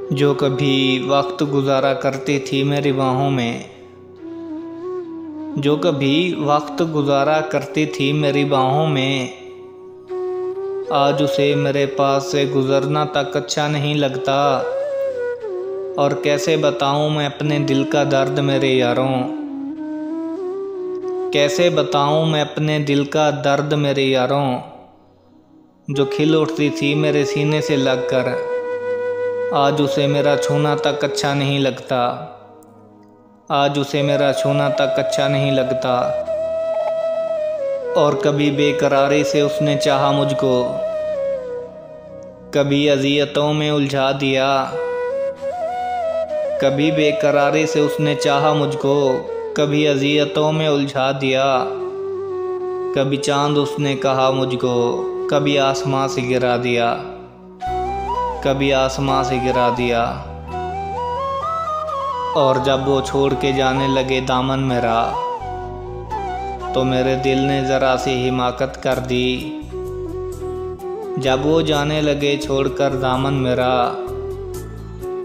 जो कभी वक्त गुजारा करती थी मेरी बाहों में, जो कभी वक्त गुजारा करती थी मेरी बाहों में, आज उसे मेरे पास से गुजरना तक अच्छा नहीं लगता। और कैसे बताऊं मैं अपने दिल का दर्द मेरे यारों, कैसे बताऊं मैं अपने दिल का दर्द मेरे यारों, जो खिल उठती थी मेरे सीने से लगकर, आज उसे मेरा छूना तक अच्छा नहीं लगता। आज उसे मेरा छूना तक अच्छा नहीं लगता। और कभी बेकरारी से उसने चाहा मुझको, कभी अज़ियतों में उलझा दिया। कभी बेकरारी से उसने चाहा मुझको, कभी अज़ियतों में उलझा दिया। कभी चांद उसने कहा मुझको, कभी आसमां से गिरा दिया, कभी आसमां से गिरा दिया। और जब वो छोड़ के जाने लगे दामन मेरा, तो मेरे दिल ने ज़रा सी हिमाकत कर दी। जब वो जाने लगे छोड़कर दामन मेरा,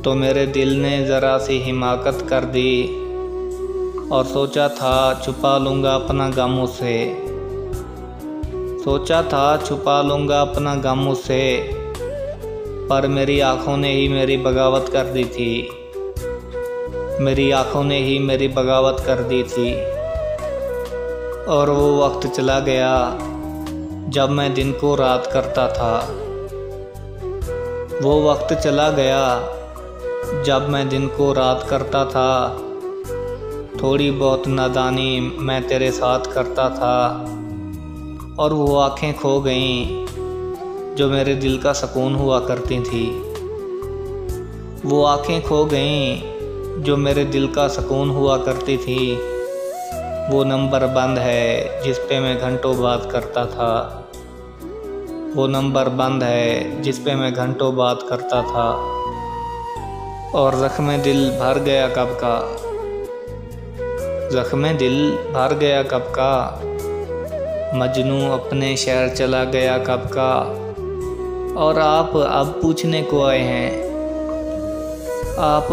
तो मेरे दिल ने ज़रा सी हिमाकत कर दी। और सोचा था छुपा लूँगा अपना गम उससे, सोचा था छुपा लूँगा अपना गम उससे, पर मेरी आँखों ने ही मेरी बगावत कर दी थी। मेरी आँखों ने ही मेरी बगावत कर दी थी। और वो वक्त चला गया जब मैं दिन को रात करता था। वो वक्त चला गया जब मैं दिन को रात करता था। थोड़ी बहुत नादानी मैं तेरे साथ करता था। और वो आँखें खो गईं जो मेरे दिल का सुकून हुआ करती थी। वो आँखें खो गईं जो मेरे दिल का सुकून हुआ करती थी। वो नंबर बंद है जिस पे मैं घंटों बात करता था। वो नंबर बंद है जिस पे मैं घंटों बात करता था। और ज़ख्म दिल भर गया कब का, ज़ख्म दिल भर गया कब का, मजनू अपने शहर चला गया कब का। और आप अब पूछने को आए हैं, आप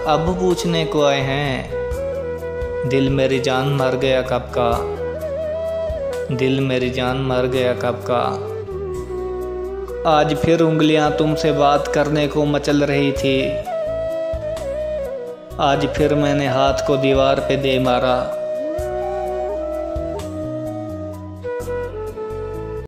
अब पूछने को आए हैं, दिल मेरी जान मर गया कब का, दिल मेरी जान मर गया कब का। आज फिर उंगलियां तुमसे बात करने को मचल रही थी। आज फिर मैंने हाथ को दीवार पे दे मारा।